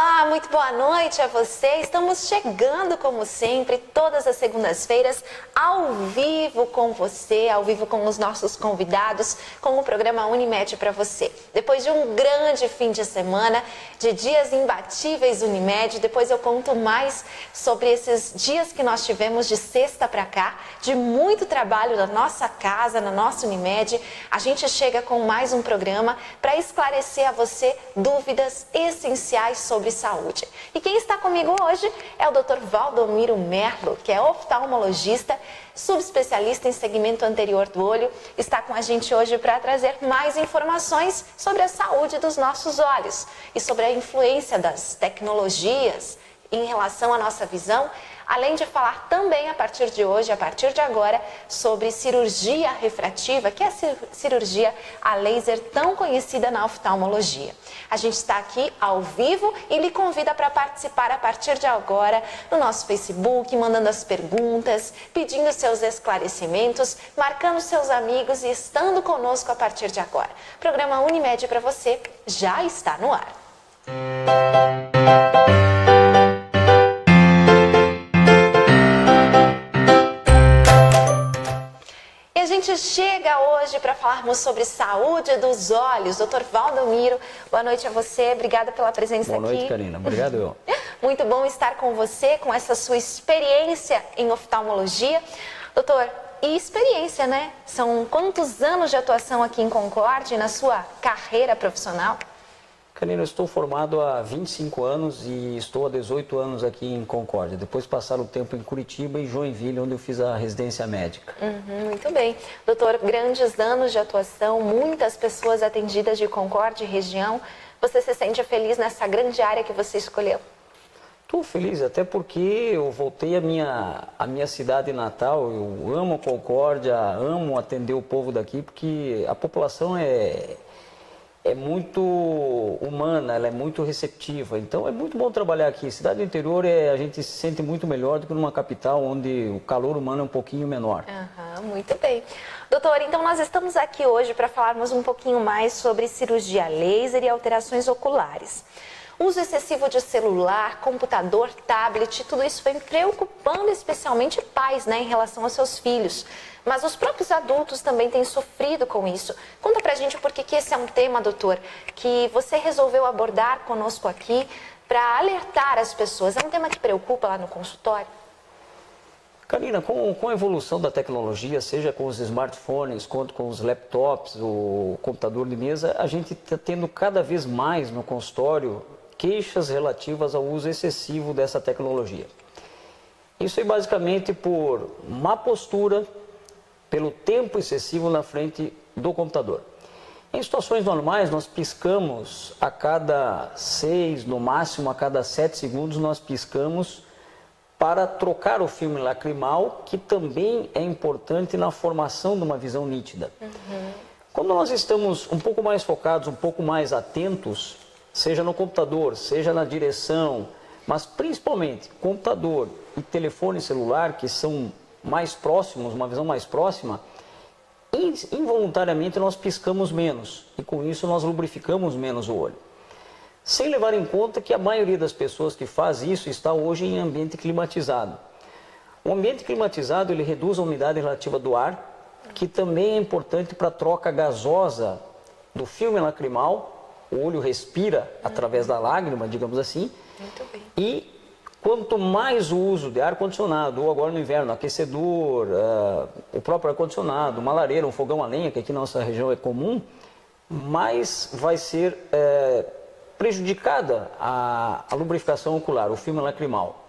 Olá, muito boa noite a você. Estamos chegando, como sempre, todas as segundas-feiras, ao vivo com você, ao vivo com os nossos convidados, com o programa Unimed para você. Depois de um grande fim de semana, de dias imbatíveis Unimed, depois eu conto mais sobre esses dias que nós tivemos de sexta para cá, de muito trabalho na nossa casa, na nossa Unimed. A gente chega com mais um programa para esclarecer a você dúvidas essenciais sobre saúde. E quem está comigo hoje é o Dr. Valdomiro Merlo, que é oftalmologista, subespecialista em segmento anterior do olho. Está com a gente hoje para trazer mais informações sobre a saúde dos nossos olhos e sobre a influência das tecnologias em relação à nossa visão, além de falar também a partir de hoje, a partir de agora, sobre cirurgia refrativa, que é a cirurgia a laser tão conhecida na oftalmologia. A gente está aqui ao vivo e lhe convida para participar a partir de agora no nosso Facebook, mandando as perguntas, pedindo seus esclarecimentos, marcando seus amigos e estando conosco a partir de agora. O programa Unimed para você já está no ar. A gente chega hoje para falarmos sobre saúde dos olhos. Dr. Valdomiro, boa noite a você. Obrigada pela presença aqui. Boa noite, Karina. Obrigado, eu. Muito bom estar com você, com essa sua experiência em oftalmologia. Doutor, e experiência, né? São quantos anos de atuação aqui em Concórdia, na sua carreira profissional? Karina, eu estou formado há 25 anos e estou há 18 anos aqui em Concórdia. Depois passaram o tempo em Curitiba e Joinville, onde eu fiz a residência médica. Muito bem. Doutor, grandes anos de atuação, muitas pessoas atendidas de Concórdia e região. Você se sente feliz nessa grande área que você escolheu? Estou feliz, até porque eu voltei à minha cidade natal. Eu amo Concórdia, amo atender o povo daqui, porque a população é muito humana, ela é muito receptiva, então é muito bom trabalhar aqui. Cidade do interior, a gente se sente muito melhor do que numa capital, onde o calor humano é um pouquinho menor. Muito bem. Doutor, então nós estamos aqui hoje para falarmos um pouquinho mais sobre cirurgia laser e alterações oculares. Uso excessivo de celular, computador, tablet, tudo isso vem preocupando especialmente pais, né, em relação aos seus filhos. Mas os próprios adultos também têm sofrido com isso. Conta pra gente por que esse é um tema, doutor, que você resolveu abordar conosco aqui para alertar as pessoas. É um tema que preocupa lá no consultório? Karina, com a evolução da tecnologia, seja com os smartphones, quanto com os laptops, o computador de mesa, a gente está tendo cada vez mais no consultório queixas relativas ao uso excessivo dessa tecnologia. Isso é basicamente por má postura, pelo tempo excessivo na frente do computador. Em situações normais, nós piscamos a cada 6, no máximo a cada 7 segundos, nós piscamos para trocar o filme lacrimal, que também é importante na formação de uma visão nítida. Quando nós estamos um pouco mais focados, um pouco mais atentos, seja no computador, seja na direção, mas principalmente computador e telefone celular, que são mais próximos, uma visão mais próxima, involuntariamente nós piscamos menos e com isso nós lubrificamos menos o olho. Sem levar em conta que a maioria das pessoas que faz isso está hoje em ambiente climatizado. O ambiente climatizado ele reduz a umidade relativa do ar, que também é importante para a troca gasosa do filme lacrimal. O olho respira através da lágrima, digamos assim. Muito bem. E quanto mais o uso de ar-condicionado, ou agora no inverno, aquecedor, o próprio ar-condicionado, uma lareira, um fogão a lenha, que aqui na nossa região é comum, mais vai ser prejudicada a lubrificação ocular, o filme lacrimal.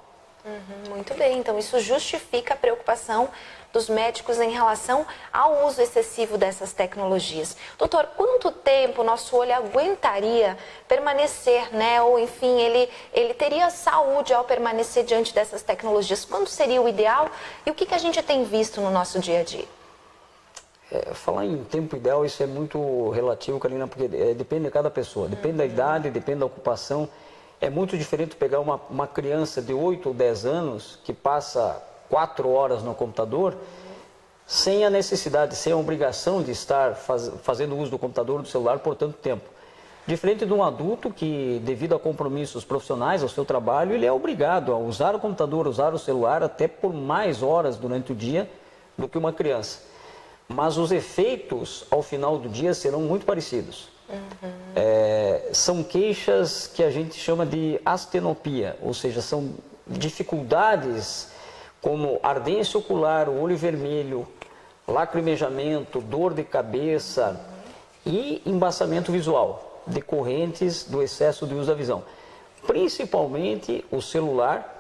Muito bem, então isso justifica a preocupação dos médicos em relação ao uso excessivo dessas tecnologias. Doutor, quanto tempo o nosso olho aguentaria permanecer, né? Ou enfim, ele teria saúde ao permanecer diante dessas tecnologias? Quando seria o ideal? E o que a gente tem visto no nosso dia a dia? Falar em tempo ideal, isso é muito relativo, Karina, porque depende de cada pessoa, depende da idade, depende da ocupação. É muito diferente pegar uma criança de 8 ou 10 anos que passa 4 horas no computador sem a necessidade, sem a obrigação de estar fazendo uso do computador ou do celular por tanto tempo. Diferente de um adulto que, devido a compromissos profissionais, ao seu trabalho, ele é obrigado a usar o computador, usar o celular até por mais horas durante o dia do que uma criança. Mas os efeitos ao final do dia serão muito parecidos. São queixas que a gente chama de astenopia, ou seja, são dificuldades como ardência ocular, olho vermelho, lacrimejamento, dor de cabeça e embaçamento visual, decorrentes do excesso de uso da visão. Principalmente o celular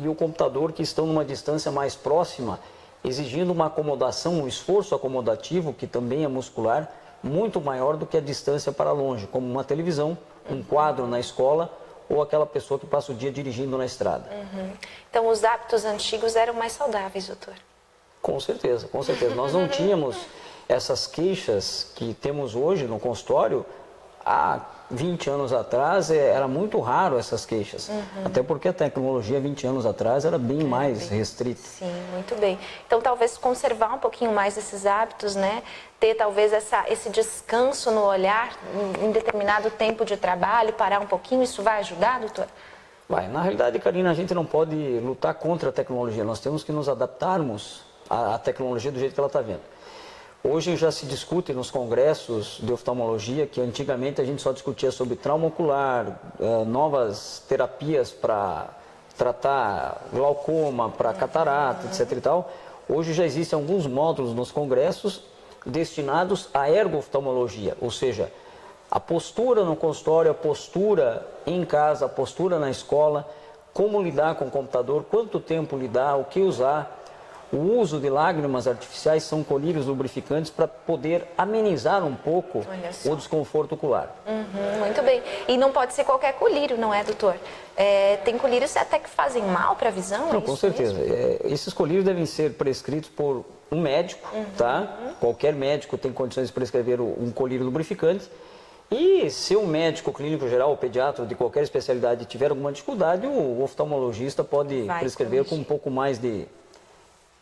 e o computador, que estão numa distância mais próxima, exigindo uma acomodação, um esforço acomodativo, que também é muscular, muito maior do que a distância para longe, como uma televisão, um quadro na escola ou aquela pessoa que passa o dia dirigindo na estrada. Então, os hábitos antigos eram mais saudáveis, doutor? Com certeza, com certeza. Nós não tínhamos essas queixas que temos hoje no consultório. Há 20 anos atrás era muito raro essas queixas, até porque a tecnologia 20 anos atrás era bem mais restrita. Sim, muito bem. Então talvez conservar um pouquinho mais esses hábitos, né? Ter talvez esse descanso no olhar em determinado tempo de trabalho, parar um pouquinho, isso vai ajudar, doutor? Vai, na realidade, Karina, a gente não pode lutar contra a tecnologia, nós temos que nos adaptarmos à tecnologia do jeito que ela está vindo. Hoje já se discute nos congressos de oftalmologia que antigamente a gente só discutia sobre trauma ocular, novas terapias para tratar glaucoma, para catarata, etc. e tal. Hoje já existem alguns módulos nos congressos destinados à ergo-oftalmologia, ou seja, a postura no consultório, a postura em casa, a postura na escola, como lidar com o computador, quanto tempo lidar, o que usar. O uso de lágrimas artificiais são colírios lubrificantes para poder amenizar um pouco o desconforto ocular. Muito bem. E não pode ser qualquer colírio, não é, doutor? Tem colírios até que fazem mal para a visão? Não, com certeza. Esses colírios devem ser prescritos por um médico, tá? Qualquer médico tem condições de prescrever um colírio lubrificante. E se um médico clínico geral ou pediatra de qualquer especialidade tiver alguma dificuldade, o oftalmologista pode prescrever com um pouco mais de...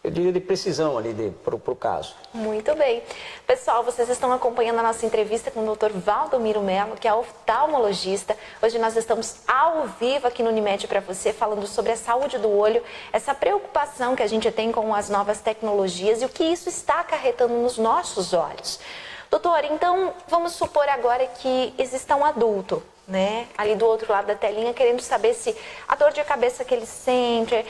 eu diria de precisão ali para o caso. Muito bem. Pessoal, vocês estão acompanhando a nossa entrevista com o Dr. Valdomiro Melo, que é oftalmologista. Hoje nós estamos ao vivo aqui no Unimed para você, falando sobre a saúde do olho, essa preocupação que a gente tem com as novas tecnologias e o que isso está acarretando nos nossos olhos. Doutor, então vamos supor agora que exista um adulto, né, ali do outro lado da telinha, querendo saber se a dor de cabeça que ele sente,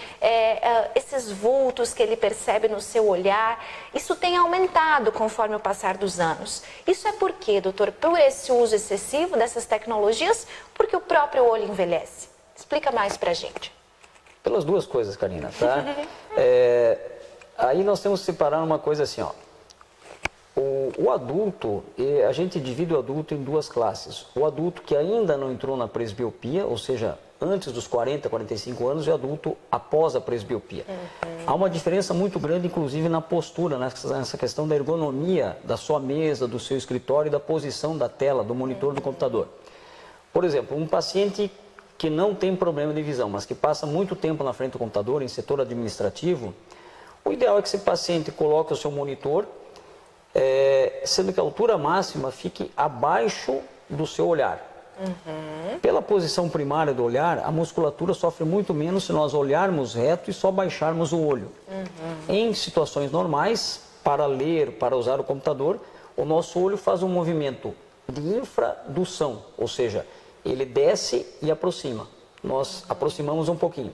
esses vultos que ele percebe no seu olhar, isso tem aumentado conforme o passar dos anos. Isso é por quê, doutor? Por esse uso excessivo dessas tecnologias, porque o próprio olho envelhece? Explica mais pra gente. Pelas duas coisas, Karina, tá? Aí nós temos que separar uma coisa assim, ó. O adulto, a gente divide o adulto em duas classes. O adulto que ainda não entrou na presbiopia, ou seja, antes dos 40, 45 anos, e o adulto após a presbiopia. Há uma diferença muito grande, inclusive, na postura, nessa questão da ergonomia da sua mesa, do seu escritório e da posição da tela, do monitor do computador. Por exemplo, um paciente que não tem problema de visão, mas que passa muito tempo na frente do computador, em setor administrativo, o ideal é que esse paciente coloque o seu monitor, sendo que a altura máxima fique abaixo do seu olhar. Pela posição primária do olhar, a musculatura sofre muito menos se nós olharmos reto e só baixarmos o olho. Em situações normais, para ler, para usar o computador, o nosso olho faz um movimento de infradução, ou seja, ele desce e aproxima. Nós aproximamos um pouquinho.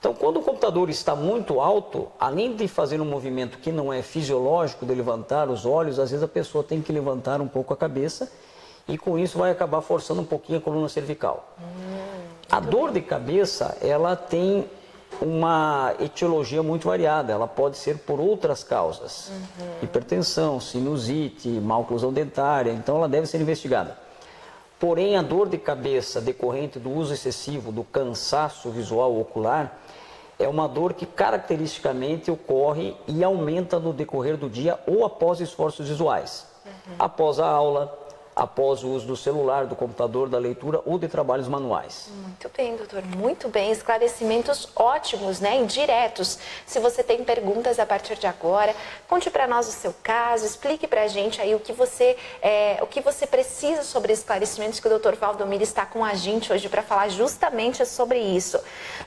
Então, quando o computador está muito alto, além de fazer um movimento que não é fisiológico, de levantar os olhos, às vezes a pessoa tem que levantar um pouco a cabeça e com isso vai acabar forçando um pouquinho a coluna cervical. A dor de cabeça, ela tem uma etiologia muito variada, ela pode ser por outras causas. Hipertensão, sinusite, má oclusão dentária, então ela deve ser investigada. Porém, a dor de cabeça decorrente do uso excessivo, do cansaço visual ocular, é uma dor que caracteristicamente ocorre e aumenta no decorrer do dia ou após esforços visuais. Após a aula, após o uso do celular, do computador, da leitura ou de trabalhos manuais. Muito bem, doutor, muito bem. Esclarecimentos ótimos, né? Indiretos. Se você tem perguntas a partir de agora, conte para nós o seu caso, explique para a gente aí o que você precisa sobre esclarecimentos, que o doutor Valdomiro está com a gente hoje para falar justamente sobre isso.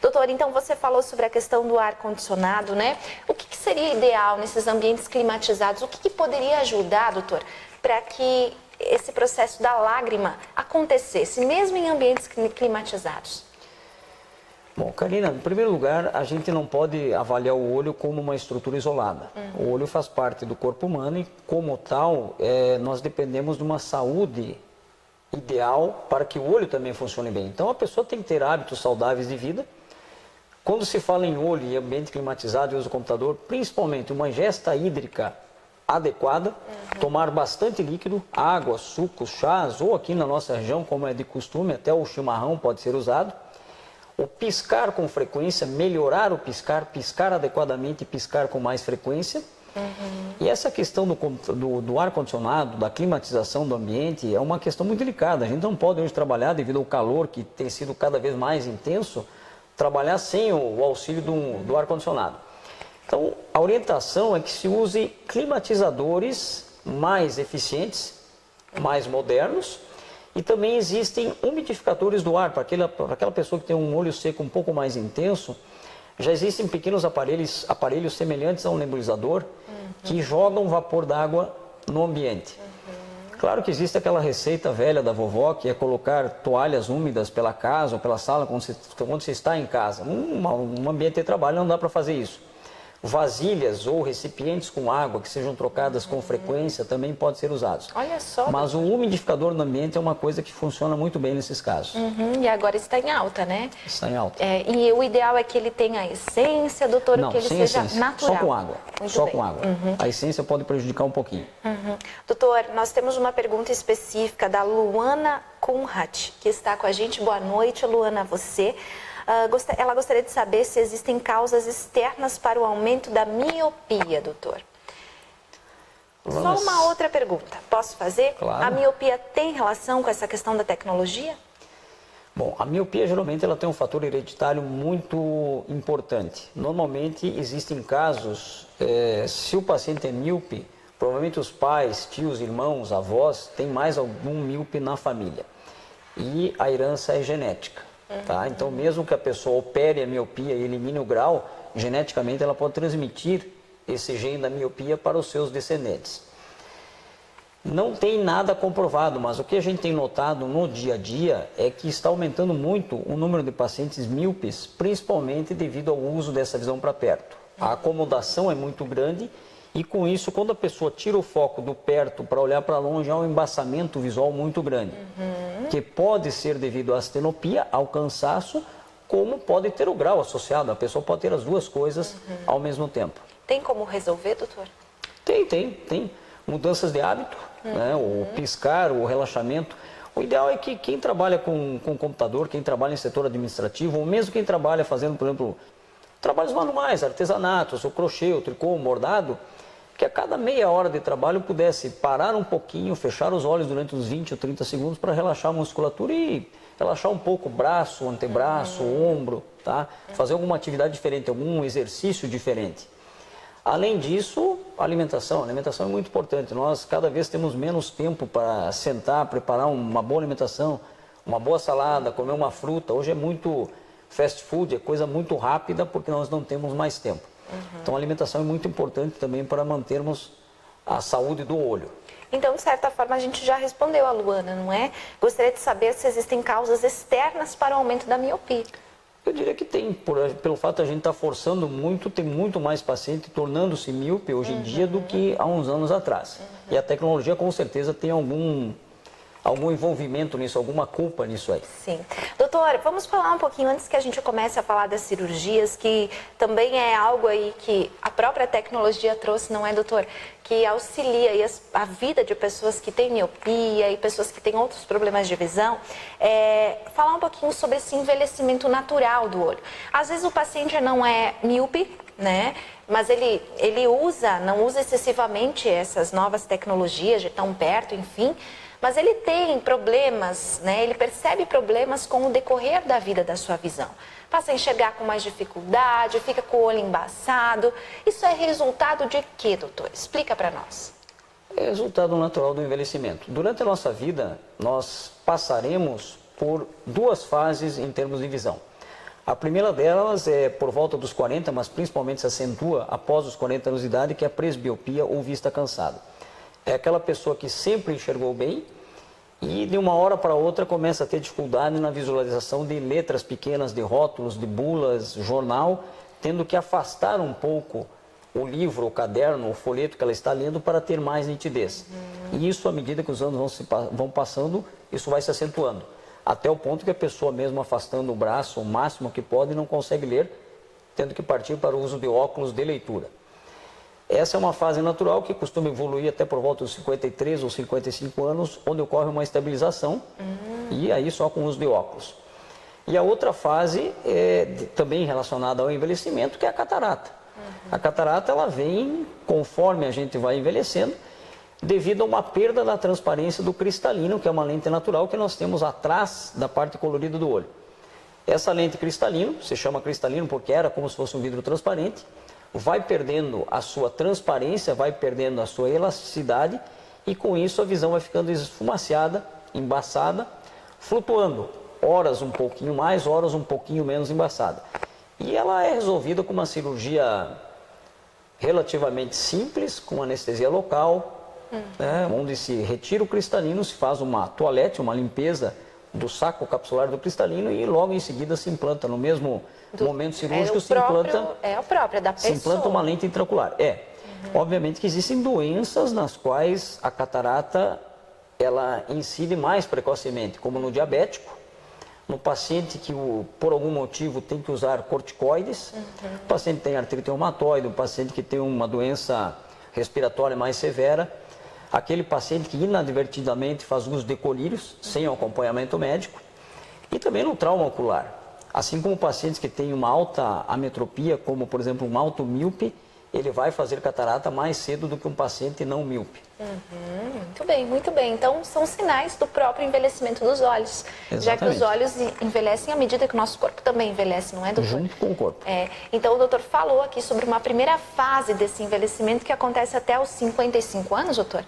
Doutor, então você falou sobre a questão do ar-condicionado, né? O que seria ideal nesses ambientes climatizados? O que poderia ajudar, doutor, para que esse processo da lágrima acontecesse, mesmo em ambientes climatizados? Bom, Karina, em primeiro lugar, a gente não pode avaliar o olho como uma estrutura isolada. O olho faz parte do corpo humano e, como tal, nós dependemos de uma saúde ideal para que o olho também funcione bem. Então, a pessoa tem que ter hábitos saudáveis de vida. Quando se fala em olho e ambiente climatizado e uso do computador, principalmente uma ingesta hídrica adequada, tomar bastante líquido, água, sucos, chás, ou aqui na nossa região, como é de costume, até o chimarrão pode ser usado. O piscar com frequência, melhorar o piscar, piscar adequadamente e piscar com mais frequência. E essa questão do ar-condicionado, da climatização do ambiente, é uma questão muito delicada. A gente não pode hoje trabalhar, devido ao calor que tem sido cada vez mais intenso, trabalhar sem o auxílio do ar-condicionado. Então, a orientação é que se use climatizadores mais eficientes, mais modernos, e também existem umidificadores do ar, para aquela pessoa que tem um olho seco um pouco mais intenso. Já existem pequenos aparelhos semelhantes a um nebulizador, que jogam vapor d'água no ambiente. Claro que existe aquela receita velha da vovó, que é colocar toalhas úmidas pela casa ou pela sala, quando você está em casa. Um ambiente de trabalho não dá para fazer isso. Vasilhas ou recipientes com água que sejam trocadas com frequência também podem ser usados. Olha só. Mas o umidificador no ambiente é uma coisa que funciona muito bem nesses casos. E agora está em alta, né? Está em alta. E o ideal é que ele tenha essência, doutor, não, que ele sem seja essência. natural. Só com água. Muito só bem. com água. A essência pode prejudicar um pouquinho. Doutor, nós temos uma pergunta específica da Luana Conrad, que está com a gente. Boa noite, Luana, você. Ela gostaria de saber se existem causas externas para o aumento da miopia, doutor. Só uma outra pergunta. Posso fazer? Claro. A miopia tem relação com essa questão da tecnologia? Bom, a miopia geralmente ela tem um fator hereditário muito importante. Normalmente existem casos, se o paciente é míope, provavelmente os pais, tios, irmãos, avós, têm mais algum míope na família. E a herança é genética. Tá? Então, mesmo que a pessoa opere a miopia e elimine o grau, geneticamente ela pode transmitir esse gene da miopia para os seus descendentes. Não tem nada comprovado, mas o que a gente tem notado no dia a dia é que está aumentando muito o número de pacientes míopes, principalmente devido ao uso dessa visão para perto. A acomodação é muito grande e, com isso, quando a pessoa tira o foco do perto para olhar para longe, há um embaçamento visual muito grande, que pode ser devido à astenopia, ao cansaço, como pode ter o grau associado. A pessoa pode ter as duas coisas ao mesmo tempo. Tem como resolver, doutor? Tem. Mudanças de hábito, né? O piscar, o relaxamento. O ideal é que quem trabalha com computador, quem trabalha em setor administrativo, ou mesmo quem trabalha fazendo, por exemplo, trabalhos manuais, artesanatos, o crochê, o tricô, o bordado, que a cada meia hora de trabalho pudesse parar um pouquinho, fechar os olhos durante uns 20 ou 30 segundos para relaxar a musculatura e relaxar um pouco o braço, o antebraço, o ombro, tá? Fazer alguma atividade diferente, algum exercício diferente. Além disso, a alimentação é muito importante. Nós cada vez temos menos tempo para sentar, preparar uma boa alimentação, uma boa salada, comer uma fruta. Hoje é muito fast food, é coisa muito rápida porque nós não temos mais tempo. Então a alimentação é muito importante também para mantermos a saúde do olho. Então, de certa forma, a gente já respondeu a Luana, não é? Gostaria de saber se existem causas externas para o aumento da miopia. Eu diria que tem, pelo fato de a gente estar forçando muito, tem muito mais paciente tornando-se míope hoje em dia do que há uns anos atrás. E a tecnologia com certeza tem algum envolvimento nisso, alguma culpa nisso aí. Sim. Doutor, vamos falar um pouquinho, antes que a gente comece a falar das cirurgias, que também é algo aí que a própria tecnologia trouxe, não é, doutor? Que auxilia aí a vida de pessoas que têm miopia e pessoas que têm outros problemas de visão. Falar um pouquinho sobre esse envelhecimento natural do olho. Às vezes o paciente não é míope, né? Mas ele não usa excessivamente essas novas tecnologias de tão perto, enfim. mas ele tem problemas, né? Ele percebe problemas com o decorrer da vida da sua visão. Passa a enxergar com mais dificuldade, fica com o olho embaçado. Isso é resultado de quê, doutor? Explica para nós. É resultado natural do envelhecimento. Durante a nossa vida, nós passaremos por duas fases em termos de visão. A primeira delas é por volta dos 40, mas principalmente se acentua após os 40 anos de idade, que é a presbiopia ou vista cansada. É aquela pessoa que sempre enxergou bem e de uma hora para outra começa a ter dificuldade na visualização de letras pequenas, de rótulos, de bulas, jornal, tendo que afastar um pouco o livro, o caderno, o folheto que ela está lendo para ter mais nitidez. E isso, à medida que os anos vão passando, isso vai se acentuando. Até o ponto que a pessoa, mesmo afastando o braço o máximo que pode, não consegue ler, tendo que partir para o uso de óculos de leitura. Essa é uma fase natural que costuma evoluir até por volta dos 53 ou 55 anos, onde ocorre uma estabilização, e aí só com o uso de óculos. E a outra fase é também relacionada ao envelhecimento, que é a catarata. A catarata, ela vem conforme a gente vai envelhecendo, devido a uma perda da transparência do cristalino, que é uma lente natural que nós temos atrás da parte colorida do olho. Essa lente cristalino, se chama cristalino porque era como se fosse um vidro transparente, vai perdendo a sua transparência, vai perdendo a sua elasticidade e com isso a visão vai ficando esfumaciada, embaçada, flutuando, horas um pouquinho mais, horas um pouquinho menos embaçada. E ela é resolvida com uma cirurgia relativamente simples, com anestesia local, né, onde se retira o cristalino, se faz uma toalete, uma limpeza do saco capsular do cristalino e logo em seguida se implanta, no mesmo momento cirúrgico, se implanta uma lente intraocular. Obviamente que existem doenças nas quais a catarata ela incide mais precocemente, como no diabético, no paciente que por algum motivo tem que usar corticoides, o paciente tem artrite reumatoide, o paciente que tem uma doença respiratória mais severa, aquele paciente que inadvertidamente faz uso de colírios sem acompanhamento médico e também no trauma ocular. Assim como pacientes que têm uma alta ametropia, como por exemplo um alto míope, ele vai fazer catarata mais cedo do que um paciente não míope. Muito bem, muito bem. Então são sinais do próprio envelhecimento dos olhos. Exatamente. Já que os olhos envelhecem à medida que o nosso corpo também envelhece, não é, doutor? Junto com o corpo. Então o doutor falou aqui sobre uma primeira fase desse envelhecimento que acontece até os 55 anos, doutor?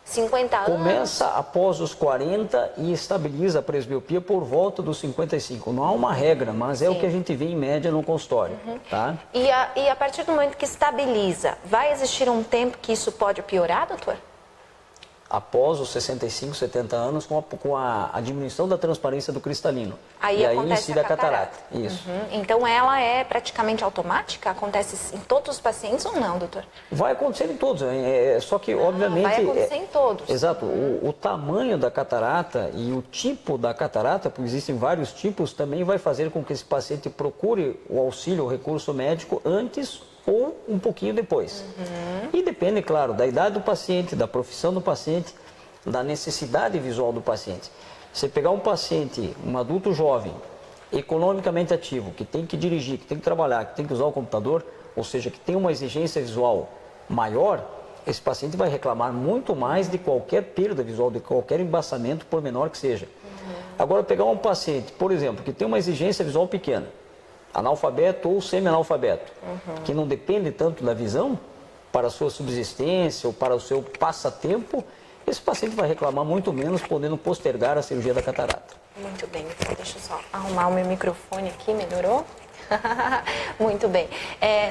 50 anos? Começa após os 40 e estabiliza a presbiopia por volta dos 55. Não há uma regra, mas é o que a gente vê em média no consultório. Tá? E a partir do momento que estabiliza, vai existir um tempo que isso pode piorar, doutor? Após os 65, 70 anos, com a diminuição da transparência do cristalino. Aí incide a catarata. Isso. Então ela é praticamente automática? Acontece em todos os pacientes ou não, doutor? Vai acontecer em todos, só que obviamente... Vai acontecer em todos. Exato. O tamanho da catarata e o tipo da catarata, porque existem vários tipos, também vai fazer com que esse paciente procure o auxílio, o recurso médico antes ou um pouquinho depois. E depende, claro, da idade do paciente, da profissão do paciente, da necessidade visual do paciente. Você pegar um paciente, um adulto jovem, economicamente ativo, que tem que dirigir, que tem que trabalhar, que tem que usar o computador, ou seja, que tem uma exigência visual maior, esse paciente vai reclamar muito mais de qualquer perda visual, de qualquer embaçamento, por menor que seja. Agora, pegar um paciente, por exemplo, que tem uma exigência visual pequena, analfabeto ou semi-analfabeto, que não depende tanto da visão para a sua subsistência ou para o seu passatempo, esse paciente vai reclamar muito menos, podendo postergar a cirurgia da catarata. Muito bem, então deixa eu só arrumar o meu microfone aqui, melhorou? Muito bem.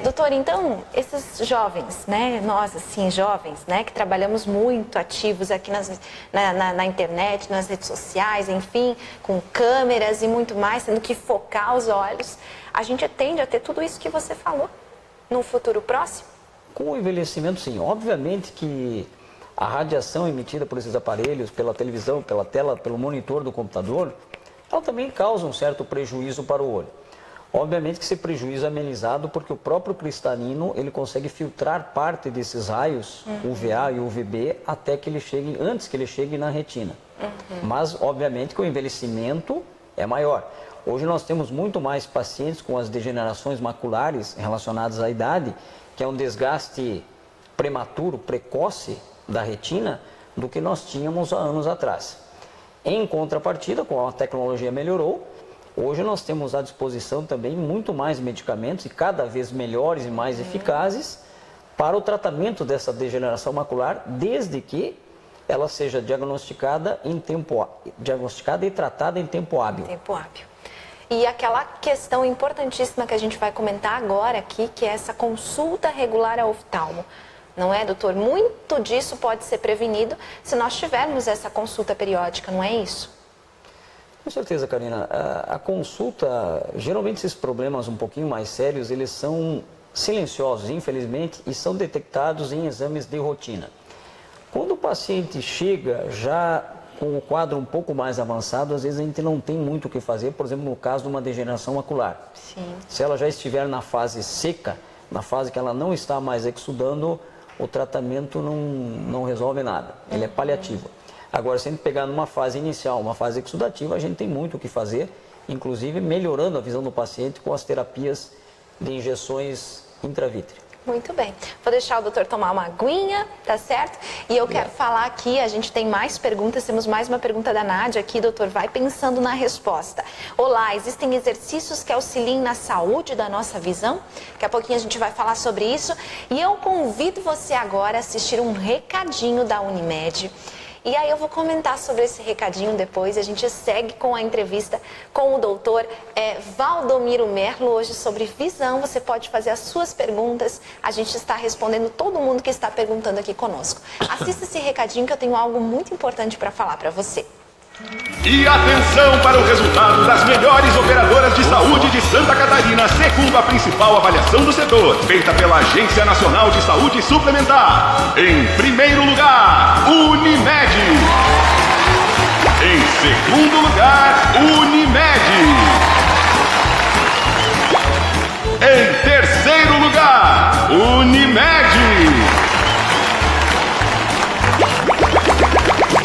Doutor, então, esses jovens, né, nós assim, jovens, né, que trabalhamos muito ativos aqui na internet, nas redes sociais, enfim, com câmeras e muito mais, tendo que focar os olhos, a gente tende a ter tudo isso que você falou no futuro próximo? Com o envelhecimento, sim. Obviamente que a radiação emitida por esses aparelhos, pela televisão, pela tela, pelo monitor do computador, ela também causa um certo prejuízo para o olho. Obviamente que esse prejuízo é amenizado porque o próprio cristalino ele consegue filtrar parte desses raios UVA e UVB até que ele chegue, antes que ele chegue na retina. Mas obviamente que o envelhecimento é maior. Hoje nós temos muito mais pacientes com as degenerações maculares relacionadas à idade, que é um desgaste prematuro, precoce da retina, do que nós tínhamos há anos atrás. Em contrapartida, como a tecnologia melhorou, hoje nós temos à disposição também muito mais medicamentos e cada vez melhores e mais eficazes para o tratamento dessa degeneração macular, desde que ela seja diagnosticada e tratada em tempo hábil. Tempo hábil. E aquela questão importantíssima que a gente vai comentar agora aqui, que é essa consulta regular ao oftalmo. Não é, doutor? Muito disso pode ser prevenido se nós tivermos essa consulta periódica, não é isso? Com certeza, Karina. A consulta, geralmente esses problemas um pouquinho mais sérios, eles são silenciosos, infelizmente, e são detectados em exames de rotina. Quando o paciente chega já com o quadro um pouco mais avançado, às vezes a gente não tem muito o que fazer, por exemplo, no caso de uma degeneração macular. Sim. Se ela já estiver na fase seca, na fase que ela não está mais exudando, o tratamento não resolve nada, ele é paliativo. Agora, se a gente pegar numa fase inicial, uma fase exudativa, a gente tem muito o que fazer, inclusive melhorando a visão do paciente com as terapias de injeções intravítreas. Muito bem. Vou deixar o doutor tomar uma aguinha, tá certo? E eu quero falar aqui, a gente tem mais perguntas, temos mais uma pergunta da Nádia aqui, doutor, vai pensando na resposta. Olá, existem exercícios que auxiliem na saúde da nossa visão? Daqui a pouquinho a gente vai falar sobre isso. E eu convido você agora a assistir um recadinho da Unimed. E aí eu vou comentar sobre esse recadinho depois. A gente segue com a entrevista com o doutor Valdomiro Merlo, hoje sobre visão. Você pode fazer as suas perguntas. A gente está respondendo todo mundo que está perguntando aqui conosco. Assista esse recadinho que eu tenho algo muito importante para falar para você. E atenção para o resultado das melhores operadoras de saúde de Santa Catarina, segundo a principal avaliação do setor, feita pela Agência Nacional de Saúde Suplementar. Em primeiro lugar, Unimed. Em segundo lugar, Unimed. Em terceiro lugar, Unimed.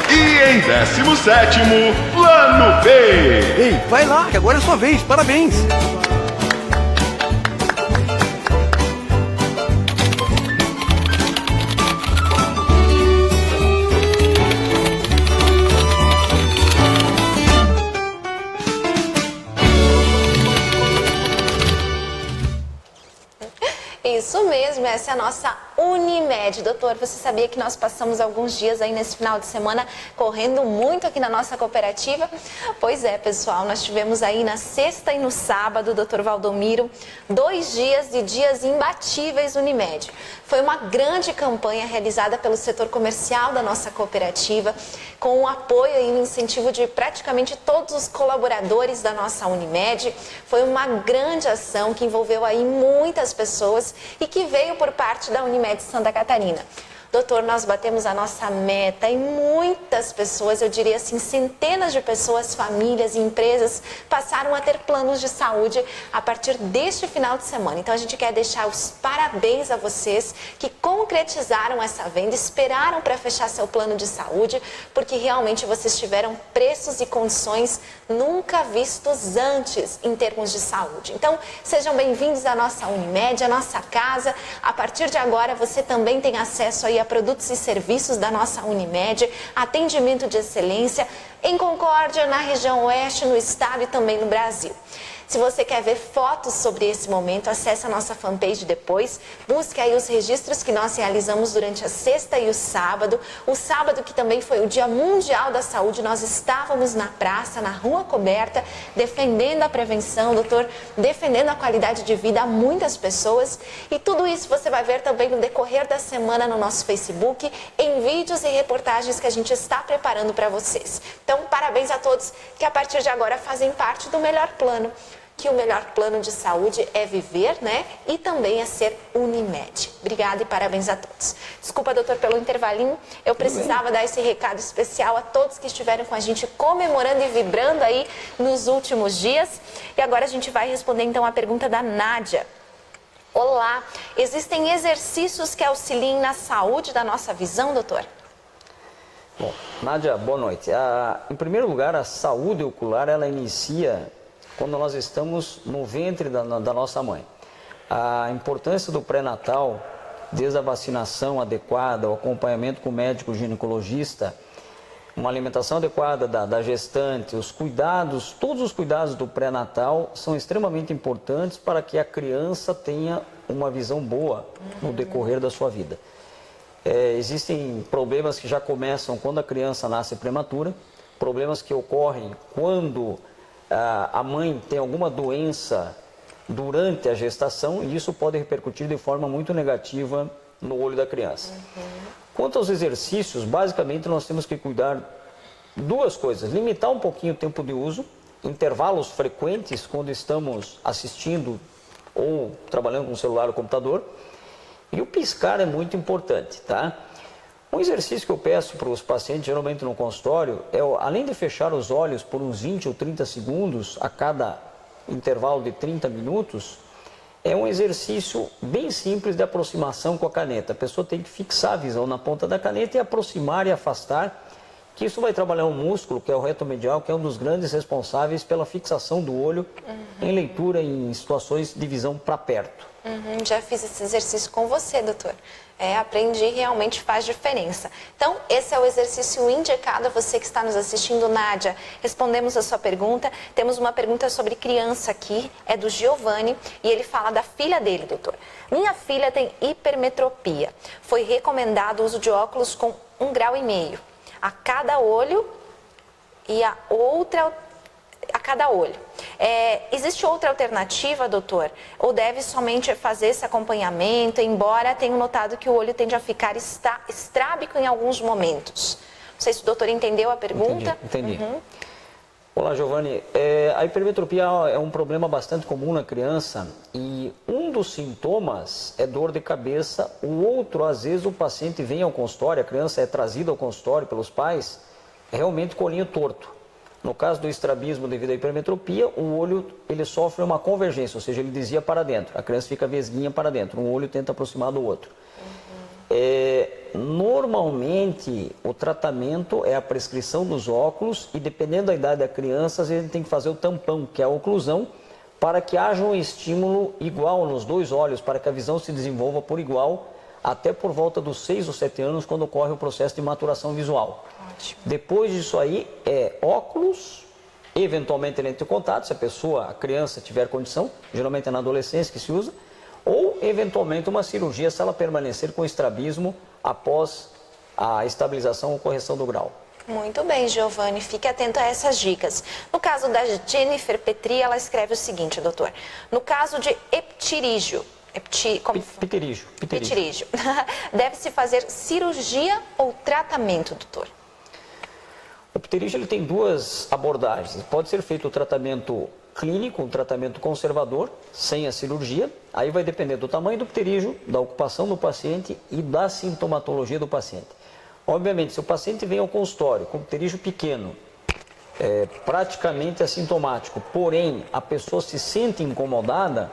E em 17º, Plano B. Ei, vai lá, que agora é sua vez. Parabéns. Isso mesmo, essa é a nossa Unimed. Doutor, você sabia que nós passamos alguns dias aí nesse final de semana correndo muito aqui na nossa cooperativa? Pois é, pessoal, nós tivemos aí na sexta e no sábado, doutor Valdomiro, 2 dias de dias imbatíveis Unimed. Foi uma grande campanha realizada pelo setor comercial da nossa cooperativa, com o apoio e o incentivo de praticamente todos os colaboradores da nossa Unimed. Foi uma grande ação que envolveu aí muitas pessoas e que veio por parte da Unimed Santa Catarina. Doutor, nós batemos a nossa meta e muitas pessoas, eu diria assim, centenas de pessoas, famílias e empresas passaram a ter planos de saúde a partir deste final de semana. Então a gente quer deixar os parabéns a vocês que concretizaram essa venda, esperaram para fechar seu plano de saúde, porque realmente vocês tiveram preços e condições nunca vistos antes em termos de saúde. Então sejam bem-vindos à nossa Unimed, à nossa casa. A partir de agora você também tem acesso aí a produtos e serviços da nossa Unimed, atendimento de excelência em Concórdia, na região oeste, no estado e também no Brasil. Se você quer ver fotos sobre esse momento, acesse a nossa fanpage depois, busque aí os registros que nós realizamos durante a sexta e o sábado que também foi o Dia Mundial da Saúde, nós estávamos na praça, na rua coberta, defendendo a prevenção, doutor, defendendo a qualidade de vida a muitas pessoas, e tudo isso você vai ver também no decorrer da semana no nosso Facebook, em vídeos e reportagens que a gente está preparando para vocês. Então, parabéns a todos que a partir de agora fazem parte do melhor plano, que o melhor plano de saúde é viver, né? E também é ser Unimed. Obrigada e parabéns a todos. Desculpa, doutor, pelo intervalinho. Eu precisava dar esse recado especial a todos que estiveram com a gente comemorando e vibrando aí nos últimos dias. E agora a gente vai responder então a pergunta da Nádia. Olá, existem exercícios que auxiliem na saúde da nossa visão, doutor? Bom, Nádia, boa noite. Em primeiro lugar, a saúde ocular, ela inicia quando nós estamos no ventre da nossa mãe. A importância do pré-natal desde a vacinação adequada, o acompanhamento com o médico ginecologista, uma alimentação adequada da gestante, os cuidados, todos os cuidados do pré-natal são extremamente importantes para que a criança tenha uma visão boa no decorrer da sua vida. Existem problemas que já começam quando a criança nasce prematura, problemas que ocorrem quando a mãe tem alguma doença durante a gestação e isso pode repercutir de forma muito negativa no olho da criança. Quanto aos exercícios, basicamente nós temos que cuidar duas coisas: limitar um pouquinho o tempo de uso, intervalos frequentes quando estamos assistindo ou trabalhando com o celular ou computador, e o piscar é muito importante, tá? Um exercício que eu peço para os pacientes, geralmente no consultório, é além de fechar os olhos por uns 20 ou 30 segundos a cada intervalo de 30 minutos, é um exercício bem simples de aproximação com a caneta. A pessoa tem que fixar a visão na ponta da caneta e aproximar e afastar, que isso vai trabalhar um músculo, que é o reto medial, que é um dos grandes responsáveis pela fixação do olho em leitura em situações de visão para perto. Já fiz esse exercício com você, doutor. Aprendi, realmente faz diferença. Então, esse é o exercício indicado a você que está nos assistindo. Nádia, respondemos a sua pergunta. Temos uma pergunta sobre criança aqui, é do Giovanni, e ele fala da filha dele, doutor. Minha filha tem hipermetropia. Foi recomendado o uso de óculos com 1,5 grau a cada olho e a cada olho. Existe outra alternativa, doutor? Ou deve somente fazer esse acompanhamento, embora tenha notado que o olho tende a ficar estrábico em alguns momentos? Não sei se o doutor entendeu a pergunta. Entendi. Olá, Giovanni. A hipermetropia é um problema bastante comum na criança e um dos sintomas é dor de cabeça. O outro, às vezes, o paciente vem ao consultório, a criança é trazida ao consultório pelos pais, realmente com o olhinho torto. No caso do estrabismo devido à hipermetropia, o olho ele sofre uma convergência, ou seja, ele desvia para dentro. A criança fica vesguinha para dentro, um olho tenta aproximar do outro. Normalmente, o tratamento é a prescrição dos óculos e dependendo da idade da criança, às vezes a gente tem que fazer o tampão, que é a oclusão, para que haja um estímulo igual nos dois olhos, para que a visão se desenvolva por igual, até por volta dos 6 ou 7 anos, quando ocorre o processo de maturação visual. Ótimo. Depois disso aí, óculos, eventualmente lente de contato, se a criança tiver condição, geralmente é na adolescência que se usa, ou eventualmente uma cirurgia se ela permanecer com estrabismo após a estabilização ou correção do grau. Muito bem, Giovanni, fique atento a essas dicas. No caso da Jennifer Petri, ela escreve o seguinte, doutor: no caso de pterígio, pterígio. Deve-se fazer cirurgia ou tratamento, doutor? O pterígio ele tem duas abordagens. Pode ser feito o tratamento clínico, um tratamento conservador, sem a cirurgia. Aí vai depender do tamanho do pterígio, da ocupação do paciente e da sintomatologia do paciente. Obviamente, se o paciente vem ao consultório com pterígio pequeno, praticamente assintomático, porém a pessoa se sente incomodada,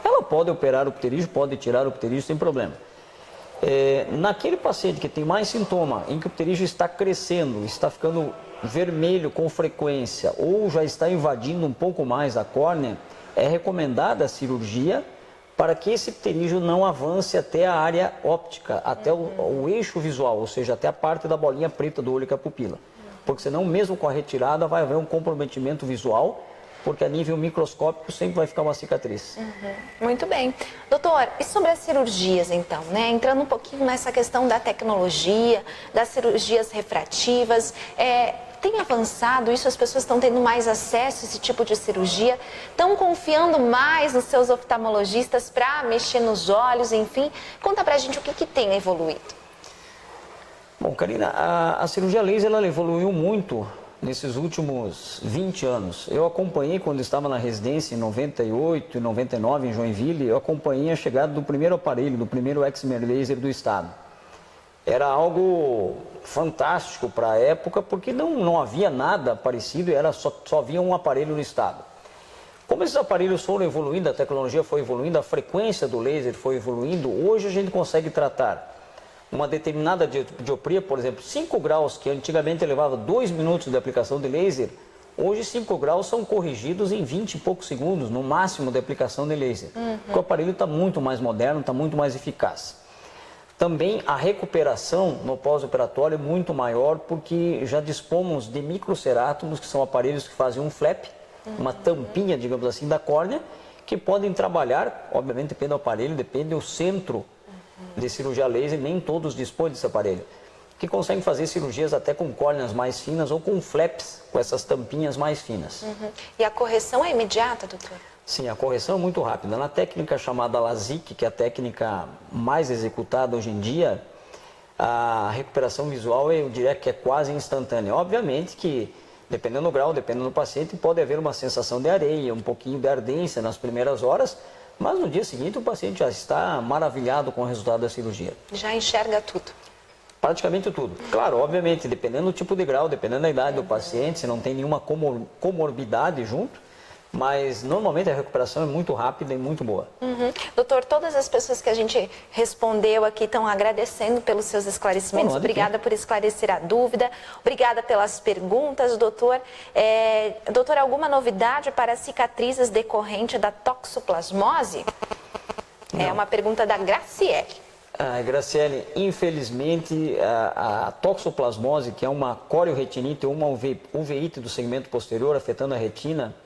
ela pode operar o pterígio, pode tirar o pterígio sem problema. Naquele paciente que tem mais sintoma, em que o pterígio está crescendo, está ficando vermelho com frequência ou já está invadindo um pouco mais a córnea, é recomendada a cirurgia para que esse pterígio não avance até a área óptica, até o eixo visual, ou seja, até a parte da bolinha preta do olho que é a pupila. Porque senão, mesmo com a retirada, vai haver um comprometimento visual, porque a nível microscópico sempre vai ficar uma cicatriz. Muito bem. Doutor, e sobre as cirurgias então, né? Entrando um pouquinho nessa questão da tecnologia, das cirurgias refrativas, tem avançado isso? As pessoas estão tendo mais acesso a esse tipo de cirurgia? Estão confiando mais nos seus oftalmologistas para mexer nos olhos, enfim? Conta pra gente o que tem evoluído. Bom, Karina, a cirurgia laser ela evoluiu muito nesses últimos 20 anos. Eu acompanhei quando estava na residência em 98 e 99 em Joinville, eu acompanhei a chegada do primeiro aparelho, do primeiro excimer laser do estado. Era algo fantástico para a época, porque não havia nada parecido, só havia um aparelho no estado. Como esses aparelhos foram evoluindo, a tecnologia foi evoluindo, a frequência do laser foi evoluindo, hoje a gente consegue tratar uma determinada dioptria, por exemplo, 5 graus, que antigamente levava 2 minutos de aplicação de laser, hoje 5 graus são corrigidos em 20 e poucos segundos, no máximo de aplicação de laser. Porque o aparelho está muito mais moderno, está muito mais eficaz. Também a recuperação no pós-operatório é muito maior porque já dispomos de microcerátomos, que são aparelhos que fazem um flap, uma tampinha, digamos assim, da córnea, que podem trabalhar, obviamente depende do aparelho, depende do centro de cirurgia laser, nem todos dispõem desse aparelho, que conseguem fazer cirurgias até com córneas mais finas ou com flaps, com essas tampinhas mais finas. E a correção é imediata, doutor? Sim, a correção é muito rápida. Na técnica chamada LASIK, que é a técnica mais executada hoje em dia, a recuperação visual eu diria que é quase instantânea. Obviamente que, dependendo do grau, dependendo do paciente, pode haver uma sensação de areia, um pouquinho de ardência nas primeiras horas, mas no dia seguinte o paciente já está maravilhado com o resultado da cirurgia. Já enxerga tudo? Praticamente tudo. Claro, obviamente, dependendo do tipo de grau, dependendo da idade do paciente, se não tem nenhuma comorbidade junto, mas normalmente a recuperação é muito rápida e muito boa. Doutor, todas as pessoas que a gente respondeu aqui estão agradecendo pelos seus esclarecimentos. Obrigada por esclarecer a dúvida. Obrigada pelas perguntas, doutor. Doutor, alguma novidade para cicatrizes decorrente da toxoplasmose? Não. É uma pergunta da Graciele. Graciele, infelizmente a toxoplasmose, que é uma corioretinite ou uma uveíte do segmento posterior afetando a retina,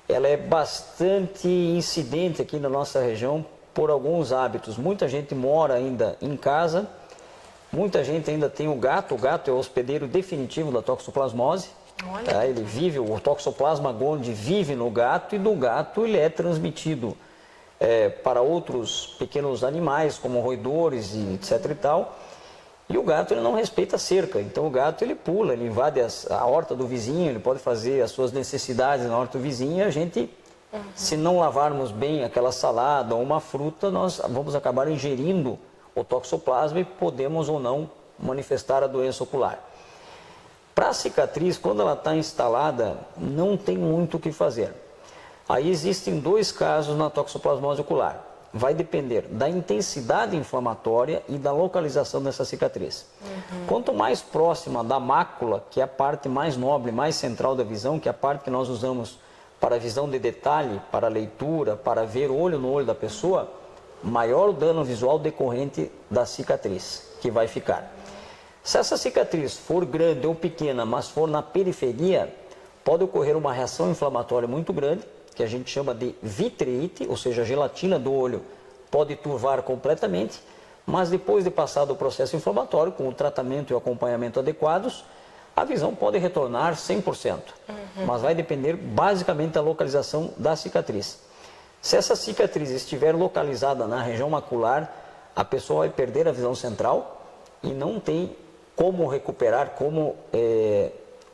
ela é bastante incidente aqui na nossa região por alguns hábitos. Muita gente mora ainda em casa, muita gente ainda tem o gato é o hospedeiro definitivo da toxoplasmose. Tá? Ele vive, o Toxoplasma gondii vive no gato e do gato ele é transmitido para outros pequenos animais, como roedores e etc e tal. E o gato ele não respeita a cerca, então o gato ele pula, ele invade a horta do vizinho, ele pode fazer as suas necessidades na horta do vizinho e a gente, se não lavarmos bem aquela salada ou uma fruta, nós vamos acabar ingerindo o toxoplasma e podemos ou não manifestar a doença ocular. Para a cicatriz, quando ela está instalada, não tem muito o que fazer. Aí existem dois casos na toxoplasmose ocular. Vai depender da intensidade inflamatória e da localização dessa cicatriz. Quanto mais próxima da mácula, que é a parte mais nobre, mais central da visão, que é a parte que nós usamos para a visão de detalhe, para a leitura, para ver olho no olho da pessoa, maior o dano visual decorrente da cicatriz que vai ficar. Se essa cicatriz for grande ou pequena, mas for na periferia, pode ocorrer uma reação inflamatória muito grande, que a gente chama de vitreite, ou seja, a gelatina do olho pode turvar completamente, mas depois de passado o processo inflamatório, com o tratamento e o acompanhamento adequados, a visão pode retornar 100%, mas vai depender basicamente da localização da cicatriz. Se essa cicatriz estiver localizada na região macular, a pessoa vai perder a visão central e não tem como recuperar, como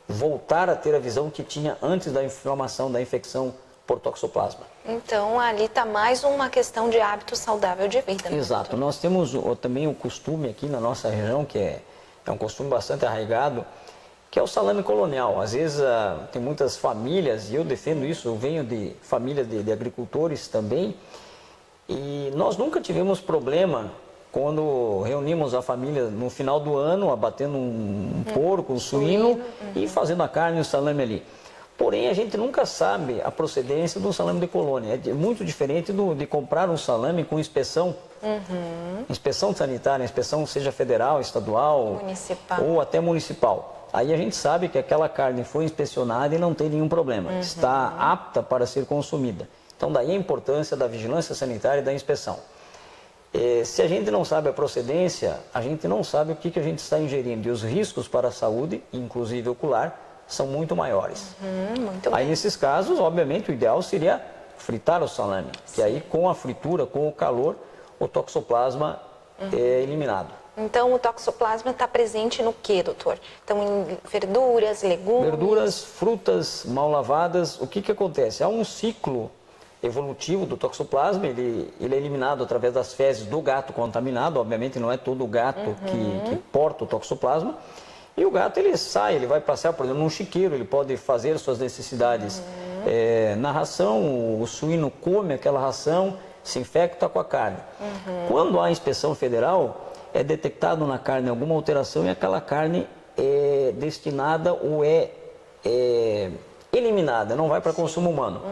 voltar a ter a visão que tinha antes da inflamação, da infecção por toxoplasma. Então, ali está mais uma questão de hábito saudável de vida. Exato. Nós temos também o costume aqui na nossa região, que é um costume bastante arraigado, que é o salame colonial. Às vezes tem muitas famílias, e eu defendo isso, eu venho de famílias de agricultores também, e nós nunca tivemos problema quando reunimos a família no final do ano, abatendo um porco, um suíno, e fazendo a carne e o salame ali. Porém, a gente nunca sabe a procedência do salame de colônia. É muito diferente de comprar um salame com inspeção. Inspeção sanitária, inspeção seja federal, estadual ou até municipal. Aí a gente sabe que aquela carne foi inspecionada e não tem nenhum problema. Está apta para ser consumida. Então, daí a importância da vigilância sanitária e da inspeção. Se a gente não sabe a procedência, a gente não sabe o que a gente está ingerindo. E os riscos para a saúde, inclusive ocular, são muito maiores. Aí nesses casos, obviamente, o ideal seria fritar o salame, que aí com a fritura, com o calor, o toxoplasma é eliminado. Então o toxoplasma está presente no que, doutor? Então em verduras, legumes? Verduras, frutas mal lavadas. O que acontece? Há um ciclo evolutivo do toxoplasma, ele é eliminado através das fezes do gato contaminado, obviamente não é todo gato que porta o toxoplasma. E o gato ele sai, ele vai passear, por exemplo, num chiqueiro, ele pode fazer suas necessidades na ração, o suíno come aquela ração, se infecta com a carne. Quando há inspeção federal, é detectado na carne alguma alteração e aquela carne é destinada ou é eliminada, não vai para consumo humano.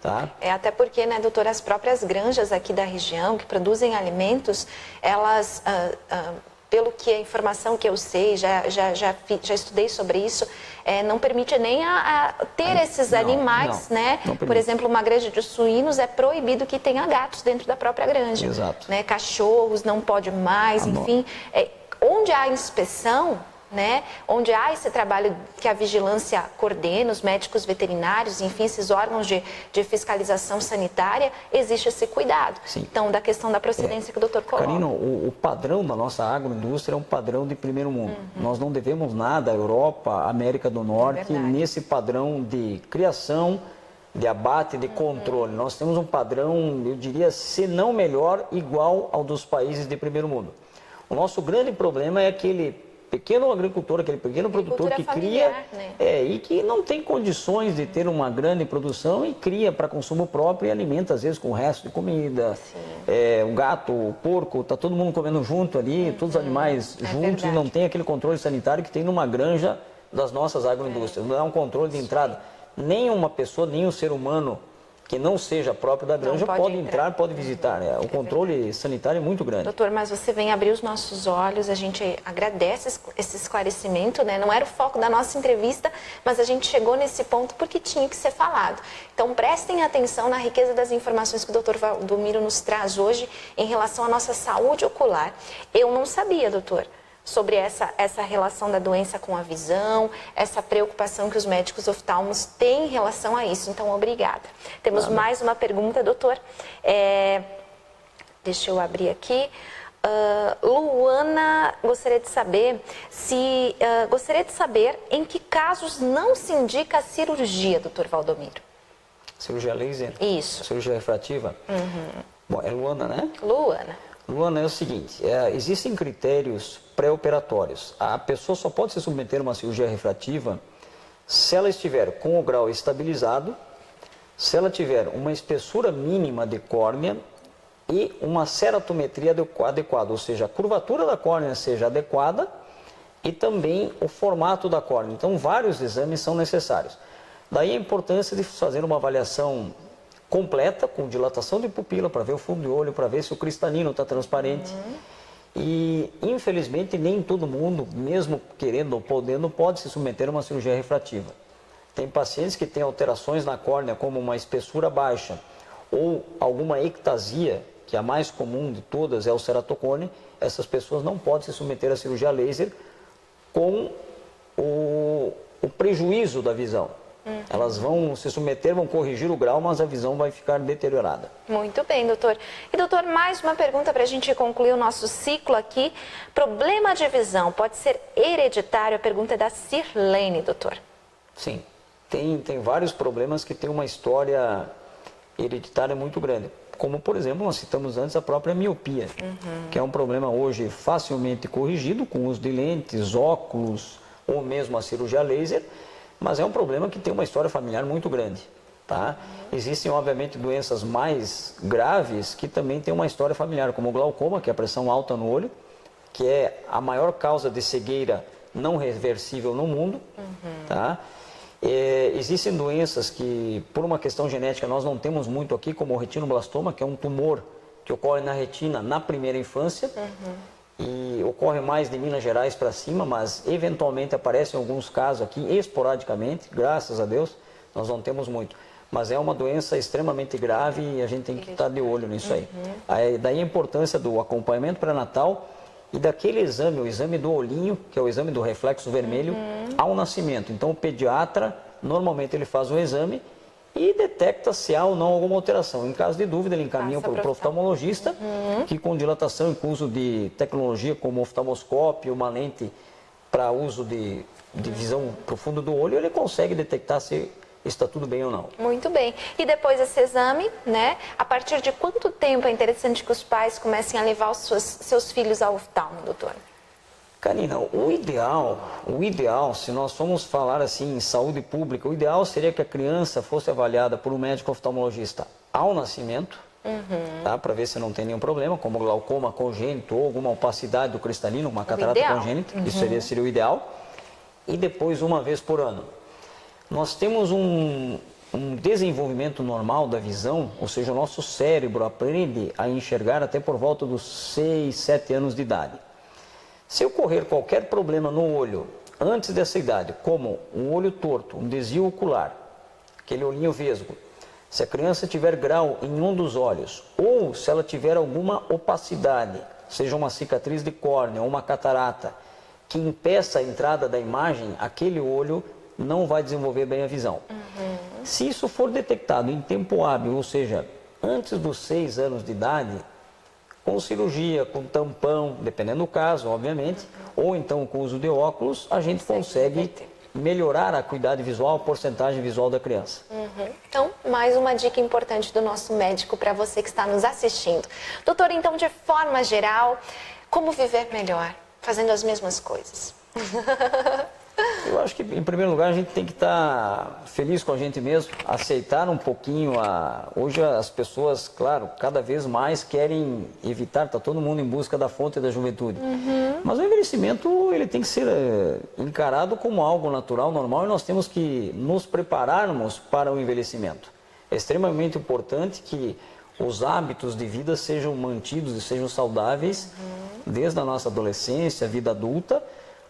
Tá? Até porque, né, doutora, as próprias granjas aqui da região que produzem alimentos, elas, pelo que a informação que eu sei, já estudei sobre isso, não permite nem ter esses animais, né? Por exemplo, uma granja de suínos é proibido que tenha gatos dentro da própria granja. Exato. Né? Cachorros não pode mais, enfim. Onde há inspeção, né? Onde há esse trabalho que a vigilância coordena, os médicos veterinários, enfim, esses órgãos de fiscalização sanitária, existe esse cuidado. Sim. Então, da questão da procedência que o doutor coloca. Karina, o padrão da nossa agroindústria é um padrão de primeiro mundo. Nós não devemos nada à Europa, América do Norte, nesse padrão de criação, de abate, de controle. Nós temos um padrão, eu diria, se não melhor, igual ao dos países de primeiro mundo. O nosso grande problema é aquele pequeno agricultor, aquele pequeno produtor que cria, né? E que não tem condições de ter uma grande produção e cria para consumo próprio e alimenta às vezes com o resto de comida. O gato, o porco, tá todo mundo comendo junto ali, todos os animais juntos, e não tem aquele controle sanitário que tem numa granja das nossas agroindústrias. Não é um controle de entrada. Nem uma pessoa, nem um ser humano que não seja próprio da granja pode entrar, pode visitar. O controle sanitário é muito grande. Doutor, mas você vem abrir os nossos olhos, a gente agradece esse esclarecimento, né? Não era o foco da nossa entrevista, mas a gente chegou nesse ponto porque tinha que ser falado. Então, prestem atenção na riqueza das informações que o doutor Valdomiro nos traz hoje em relação à nossa saúde ocular. Eu não sabia, doutor, sobre essa relação da doença com a visão, essa preocupação que os médicos oftalmos têm em relação a isso. Então, obrigada. Temos mais uma pergunta, doutor. Deixa eu abrir aqui. Luana gostaria de saber em que casos não se indica a cirurgia, doutor Valdomiro. Cirurgia laser? Isso. Cirurgia refrativa? Bom, é Luana, né? Luana, é o seguinte, existem critérios pré-operatórios. A pessoa só pode se submeter a uma cirurgia refrativa se ela estiver com o grau estabilizado, se ela tiver uma espessura mínima de córnea e uma ceratometria adequada, ou seja, a curvatura da córnea seja adequada e também o formato da córnea. Então, vários exames são necessários. Daí a importância de fazer uma avaliação completa, com dilatação de pupila, para ver o fundo do olho, para ver se o cristalino está transparente. E, infelizmente, nem todo mundo, mesmo querendo ou podendo, pode se submeter a uma cirurgia refrativa. Tem pacientes que têm alterações na córnea, como uma espessura baixa, ou alguma ectasia, que é a mais comum de todas é o ceratocone. Essas pessoas não podem se submeter à cirurgia laser com o prejuízo da visão. Elas vão se submeter, vão corrigir o grau, mas a visão vai ficar deteriorada. Muito bem, doutor. E, doutor, mais uma pergunta para a gente concluir o nosso ciclo aqui. Problema de visão pode ser hereditário? A pergunta é da Sirlene, doutor. Sim, tem vários problemas que têm uma história hereditária muito grande. Como, por exemplo, nós citamos antes a própria miopia, que é um problema hoje facilmente corrigido com o uso de lentes, óculos ou mesmo a cirurgia laser, mas é um problema que tem uma história familiar muito grande, tá? Existem, obviamente, doenças mais graves que também têm uma história familiar, como o glaucoma, que é a pressão alta no olho, que é a maior causa de cegueira não reversível no mundo, tá? Existem doenças que, por uma questão genética, nós não temos muito aqui, como o retinoblastoma, que é um tumor que ocorre na retina na primeira infância, e ocorre mais de Minas Gerais para cima, mas eventualmente aparecem alguns casos aqui, esporadicamente, graças a Deus, nós não temos muito. Mas é uma doença extremamente grave e a gente tem que estar de olho nisso aí. Daí a importância do acompanhamento pré-natal e daquele exame, o exame do olhinho, que é o exame do reflexo vermelho, ao nascimento. Então o pediatra, normalmente ele faz o exame e detecta se há ou não alguma alteração. Em caso de dúvida, ele encaminha para o oftalmologista, que com dilatação e com uso de tecnologia como oftalmoscópio, uma lente para uso de visão profunda do olho, ele consegue detectar se está tudo bem ou não. Muito bem. E depois desse exame, né? A partir de quanto tempo é interessante que os pais comecem a levar os seus filhos ao oftalmo, doutor? Karina, o ideal, se nós formos falar assim em saúde pública, o ideal seria que a criança fosse avaliada por um médico oftalmologista ao nascimento, tá? Para ver se não tem nenhum problema, como glaucoma congênito ou alguma opacidade do cristalino, uma catarata congênita, isso seria o ideal, e depois uma vez por ano. Nós temos um um desenvolvimento normal da visão, ou seja, o nosso cérebro aprende a enxergar até por volta dos 6, 7 anos de idade. Se ocorrer qualquer problema no olho antes dessa idade, como um olho torto, um desvio ocular, aquele olhinho vesgo, se a criança tiver grau em um dos olhos, ou se ela tiver alguma opacidade, seja uma cicatriz de córnea ou uma catarata, que impeça a entrada da imagem, aquele olho não vai desenvolver bem a visão. Se isso for detectado em tempo hábil, ou seja, antes dos 6 anos de idade, com cirurgia, com tampão, dependendo do caso, obviamente, ou então com o uso de óculos, a gente consegue melhorar a acuidade visual, a porcentagem visual da criança. Então, mais uma dica importante do nosso médico para você que está nos assistindo. Doutor, então, de forma geral, como viver melhor, fazendo as mesmas coisas? Eu acho que, em primeiro lugar, a gente tem que estar feliz com a gente mesmo, aceitar um pouquinho Hoje as pessoas, claro, cada vez mais querem evitar, está todo mundo em busca da fonte da juventude. Mas o envelhecimento, ele tem que ser encarado como algo natural, normal, e nós temos que nos prepararmos para o envelhecimento. É extremamente importante que os hábitos de vida sejam mantidos e sejam saudáveis desde a nossa adolescência, vida adulta,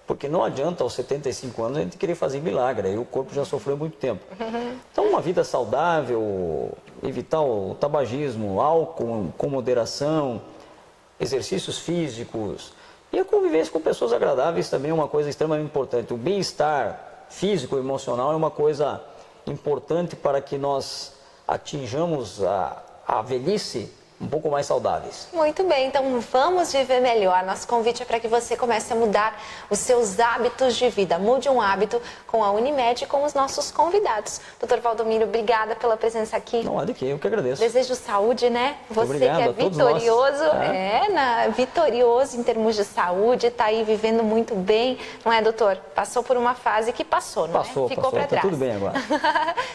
porque não adianta aos 75 anos a gente querer fazer milagre, aí o corpo já sofreu há muito tempo. Então, uma vida saudável, evitar o tabagismo, álcool com moderação, exercícios físicos e a convivência com pessoas agradáveis também é uma coisa extremamente importante. O bem-estar físico e emocional é uma coisa importante para que nós atinjamos a velhice um pouco mais saudáveis. Muito bem, então vamos viver melhor. Nosso convite é para que você comece a mudar os seus hábitos de vida. Mude um hábito com a Unimed e com os nossos convidados. Doutor Valdomiro, obrigada pela presença aqui. Não há de que, eu que agradeço. Desejo saúde, né? Você obrigado, que é vitorioso, vitorioso em termos de saúde, está aí vivendo muito bem, não é, doutor? Passou por uma fase que passou, não é? Ficou para trás. Tá tudo bem agora.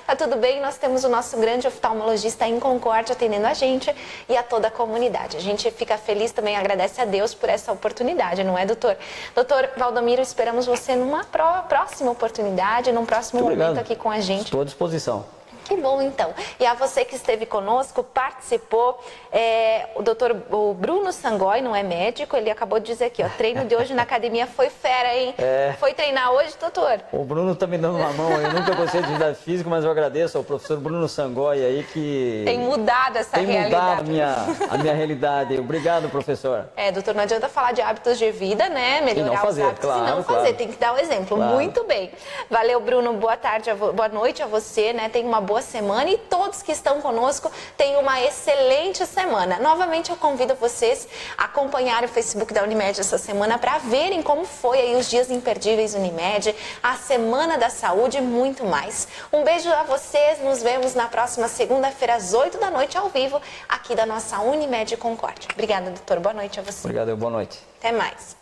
Tá tudo bem, nós temos o nosso grande oftalmologista em Concórdia atendendo a gente e a toda a comunidade. A gente fica feliz também, agradece a Deus por essa oportunidade, não é, doutor? Doutor Valdomiro, esperamos você numa próxima oportunidade, num próximo momento aqui com a gente. Estou à disposição. Que bom, então. E a você que esteve conosco, participou, o Bruno Sangoi, não é médico, ele acabou de dizer aqui, ó, treino de hoje na academia foi fera, hein? Foi treinar hoje, doutor? O Bruno tá me dando uma mão, eu nunca gostei de atividade física, mas eu agradeço ao professor Bruno Sangoi aí que... Tem mudado essa realidade. Tem mudado a minha realidade. Obrigado, professor. Doutor, não adianta falar de hábitos de vida, né? Melhorar os hábitos, claro, fazer, tem que dar o exemplo. Claro. Muito bem. Valeu, Bruno, boa tarde, boa noite a você, né? Tenha uma boa semana e todos que estão conosco tenham uma excelente semana. Novamente eu convido vocês a acompanhar o Facebook da Unimed essa semana para verem como foi aí os dias imperdíveis Unimed, a Semana da Saúde e muito mais. Um beijo a vocês, nos vemos na próxima segunda-feira às 8 da noite ao vivo aqui da nossa Unimed Concórdia. Obrigada, doutor. Boa noite a você. Obrigado, boa noite. Até mais.